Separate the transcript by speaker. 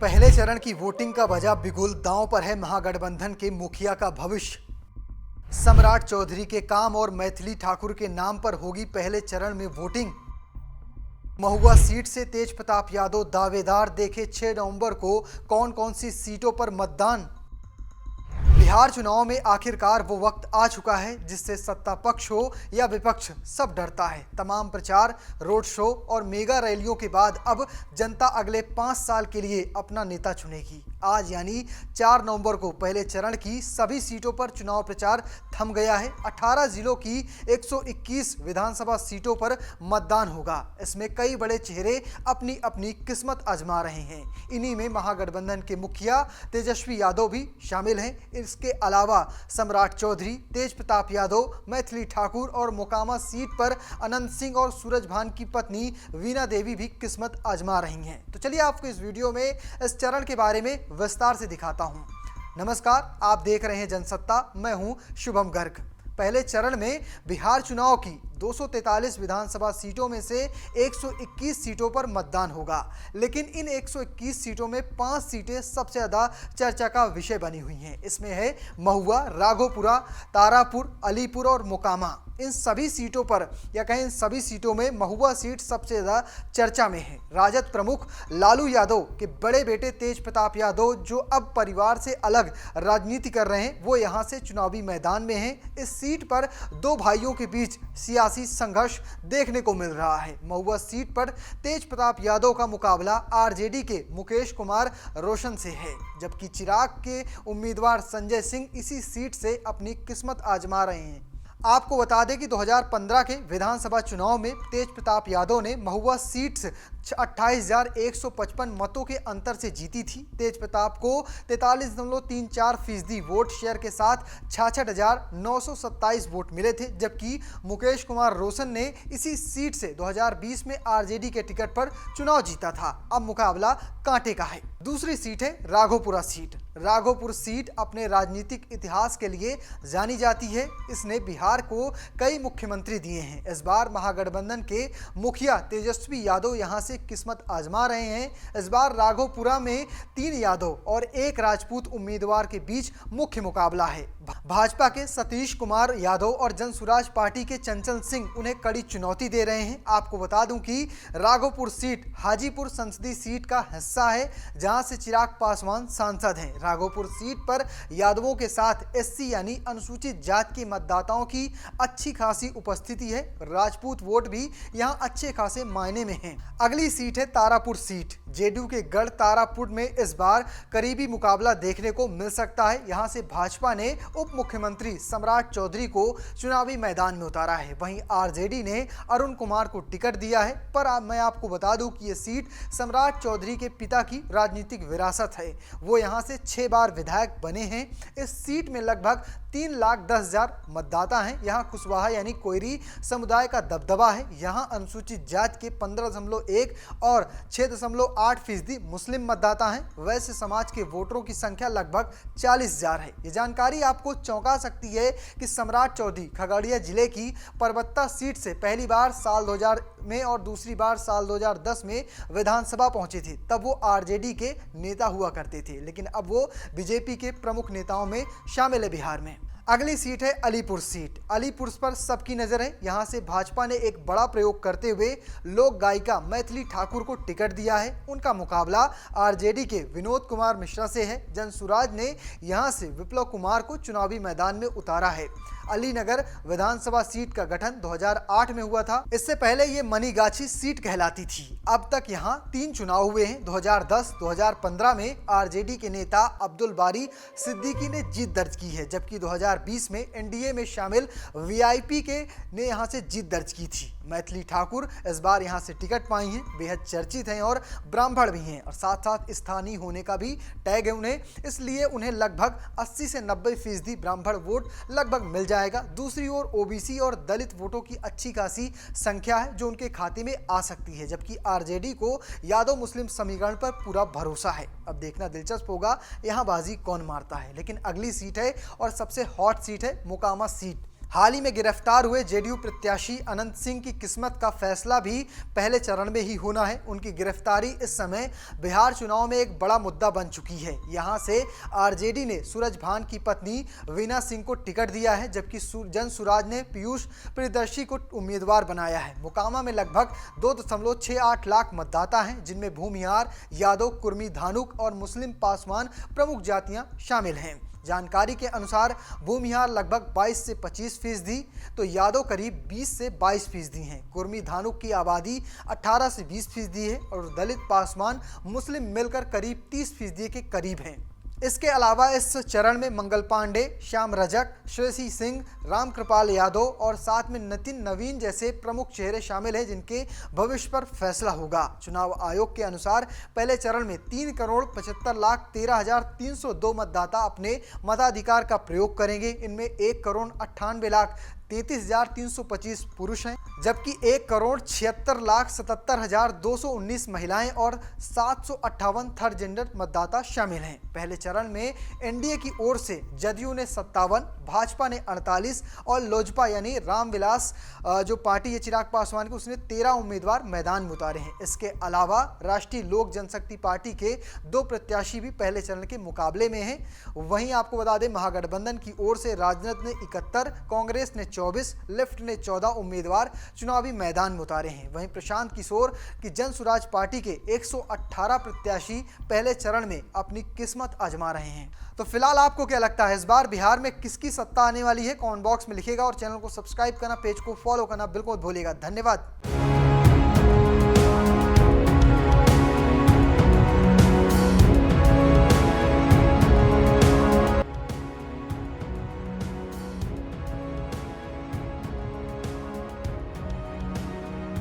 Speaker 1: पहले चरण की वोटिंग का बजा बिगुल, दांव पर है महागठबंधन के मुखिया का भविष्य। सम्राट चौधरी के काम और मैथिली ठाकुर के नाम पर होगी पहले चरण में वोटिंग। महुआ सीट से तेज प्रताप यादव दावेदार, देखे 6 नवंबर को कौन कौन सी सीटों पर मतदान। बिहार चुनाव में आखिरकार वो वक्त आ चुका है जिससे सत्ता पक्ष हो या विपक्ष सब डरता है। तमाम प्रचार, रोड शो और मेगा रैलियों के बाद अब जनता अगले 5 साल के लिए अपना नेता चुनेगी। आज यानी 4 नवंबर को पहले चरण की सभी सीटों पर चुनाव प्रचार थम गया है। 18 जिलों की 121 विधानसभा सीटों पर मतदान होगा। इसमें कई बड़े चेहरे अपनी अपनी किस्मत आजमा रहे हैं। इन्हीं में महागठबंधन के मुखिया तेजस्वी यादव भी शामिल हैं। इसके अलावा सम्राट चौधरी, तेज प्रताप यादव, मैथिली ठाकुर और मोकामा सीट पर अनंत सिंह और सूरज भान की पत्नी वीणा देवी भी किस्मत आजमा रही हैं। तो चलिए आपको इस वीडियो में इस चरण के बारे में विस्तार से दिखाता हूं। नमस्कार, आप देख रहे हैं जनसत्ता, मैं हूं शुभम गर्ग। पहले चरण में बिहार चुनाव की 243 विधानसभा सीटों में से 121 सीटों पर मतदान होगा, लेकिन इन 121 सीटों में 5 सीटें सबसे ज़्यादा चर्चा का विषय बनी हुई हैं। इसमें है महुआ, राघोपुरा, तारापुर, अलीपुर और मोकामा। इन सभी सीटों पर या कहें इन सभी सीटों में महुआ सीट सबसे ज़्यादा चर्चा में है। राजद प्रमुख लालू यादव के बड़े बेटे तेज प्रताप यादव, जो अब परिवार से अलग राजनीति कर रहे हैं, वो यहाँ से चुनावी मैदान में हैं। इस सीट पर 2 भाइयों के बीच सियासी संघर्ष देखने को मिल रहा है। महुआ सीट पर तेज प्रताप यादव का मुकाबला आरजेडी के मुकेश कुमार रोशन से है, जबकि चिराग के उम्मीदवार संजय सिंह इसी सीट से अपनी किस्मत आजमा रहे हैं। आपको बता दें कि 2015 के विधानसभा चुनाव में तेज प्रताप यादव ने महुआ सीट से 28,155 मतों के अंतर से जीती थी। तेज प्रताप को 43.34% वोट शेयर के साथ 66,927 वोट मिले थे, जबकि मुकेश कुमार रोशन ने इसी सीट से 2020 में आरजेडी के टिकट पर चुनाव जीता था। अब मुकाबला कांटे का है। दूसरी सीट है राघोपुरा सीट। राघोपुर सीट अपने राजनीतिक इतिहास के लिए जानी जाती है। इसने बिहार को कई मुख्यमंत्री दिए हैं। इस बार महागठबंधन के मुखिया तेजस्वी यादव यहां से किस्मत आजमा रहे हैं। इस बार राघोपुरा में 3 यादव और 1 राजपूत उम्मीदवार के बीच मुख्य मुकाबला है। भाजपा के सतीश कुमार यादव और जनसुराज पार्टी के चंचल सिंह उन्हें कड़ी चुनौती दे रहे हैं। आपको बता दूं कि राघोपुर सीट हाजीपुर संसदीय सीट का हिस्सा है, जहां से चिराग पासवान सांसद हैं। राघोपुर सीट पर यादवों के साथ एससी यानी अनुसूचित जाति के मतदाताओं की अच्छी खासी उपस्थिति है। राजपूत वोट भी यहां अच्छे खासे मायने में हैं। अगली सीट है तारापुर सीट। जेडीयू के गढ़ तारापुर में इस बार करीबी मुकाबला देखने को मिल सकता है। यहां से भाजपा ने उप मुख्यमंत्री सम्राट चौधरी को चुनावी मैदान में उतारा है। वहीं आरजेडी ने अरुण कुमार को टिकट दिया है। पर मैं आपको बता दूं कि यह सीट सम्राट चौधरी के पिता की राजनीतिक विरासत है। वो यहां से 6 बार विधायक बने हैं। इस सीट में लगभग 3,10,000 मतदाता हैं। यहाँ कुशवाहा यानी कोयरी समुदाय का दबदबा है। यहाँ अनुसूचित जाति के 15.1 और 6.8% मुस्लिम मतदाता हैं। वैश्य समाज के वोटरों की संख्या लगभग 40,000 है। ये जानकारी आपको चौंका सकती है कि सम्राट चौधरी खगड़िया जिले की परबत्ता सीट से पहली बार साल 2000 में और दूसरी बार साल 2010 में विधानसभा पहुंचे थे। तब वो आरजेडी के नेता हुआ करते थे, लेकिन अब वो बीजेपी के प्रमुख नेताओं में शामिल है बिहार में। अगली सीट है अलीपुर सीट। अलीपुर पर सबकी नजर है। यहां से भाजपा ने एक बड़ा प्रयोग करते हुए लोक गायिका मैथिली ठाकुर को टिकट दिया है। उनका मुकाबला आरजेडी के विनोद कुमार मिश्रा से है। जनसुराज ने यहां से विप्लव कुमार को चुनावी मैदान में उतारा है। अलीनगर विधानसभा सीट का गठन 2008 में हुआ था। इससे पहले ये मनीगाछी सीट कहलाती थी। अब तक यहाँ 3 चुनाव हुए हैं। 2010, 2015 में आरजेडी के नेता अब्दुल बारी सिद्दीकी ने जीत दर्ज की है, जबकि 2020 में एनडीए में शामिल वीआईपी के ने यहाँ से जीत दर्ज की थी। मैथिली ठाकुर इस बार यहाँ से टिकट पाई हैं। बेहद चर्चित हैं और ब्राह्मण भी हैं और साथ साथ स्थानीय होने का भी टैग है उन्हें, इसलिए उन्हें लगभग 80 से 90% ब्राह्मण वोट लगभग मिल जाएगा। दूसरी ओर ओबीसी और दलित वोटों की अच्छी खासी संख्या है जो उनके खाते में आ सकती है, जबकि आरजेडी को यादव मुस्लिम समीकरण पर पूरा भरोसा है। अब देखना दिलचस्प होगा यहाँ बाजी कौन मारता है। लेकिन अगली सीट है और सबसे हॉट सीट है मोकामा सीट। हाल ही में गिरफ्तार हुए जेडीयू प्रत्याशी अनंत सिंह की किस्मत का फैसला भी पहले चरण में ही होना है। उनकी गिरफ्तारी इस समय बिहार चुनाव में एक बड़ा मुद्दा बन चुकी है। यहां से आरजेडी ने सूरज भान की पत्नी वीना सिंह को टिकट दिया है, जबकि जन सुराज ने पीयूष प्रियदर्शी को उम्मीदवार बनाया है। मोकामा में लगभग 2.68 लाख मतदाता हैं, जिनमें भूमिहार, यादव, कुर्मी, धानुक और मुस्लिम पासवान प्रमुख जातियां शामिल हैं। जानकारी के अनुसार भूमिहार लगभग 22 से 25%, तो यादव करीब 20 से 22% हैं। कुर्मी, धानुक की आबादी 18 से 20% है और दलित, पासवान, मुस्लिम मिलकर करीब 30% के करीब हैं। इसके अलावा इस चरण में मंगल पांडे, श्याम रजक, श्रेयसी सिंह, रामकृपाल यादव और साथ में नितिन नवीन जैसे प्रमुख चेहरे शामिल हैं, जिनके भविष्य पर फैसला होगा। चुनाव आयोग के अनुसार पहले चरण में 3,75,13,302 मतदाता अपने मताधिकार का प्रयोग करेंगे। इनमें 1,98,33,325 पुरुष हैं, जबकि 1,76,77,219 महिलाएं और 758 थर्ड जेंडर मतदाता शामिल हैं। पहले चरण में एनडीए की ओर से जदयू ने 57, भाजपा ने 48 और लोजपा यानी रामविलास जो पार्टी है चिराग पासवान की, उसने 13 उम्मीदवार मैदान में उतारे हैं। इसके अलावा राष्ट्रीय लोक जनशक्ति पार्टी के 2 प्रत्याशी भी पहले चरण के मुकाबले में हैं। वहीं आपको बता दें, महागठबंधन की ओर से राजद ने 71, कांग्रेस ने 24, लेफ्ट ने 14 उम्मीदवार चुनावी मैदान में उतारे हैं। वहीं प्रशांत किशोर की जन सुराज पार्टी के 118 प्रत्याशी पहले चरण में अपनी किस्मत आजमा रहे हैं। तो फिलहाल आपको क्या लगता है, इस बार बिहार में किसकी सत्ता आने वाली है? कमेंट बॉक्स में लिखिएगा और चैनल को सब्सक्राइब करना, पेज को फॉलो करना बिल्कुल मत भूलिएगा। धन्यवाद।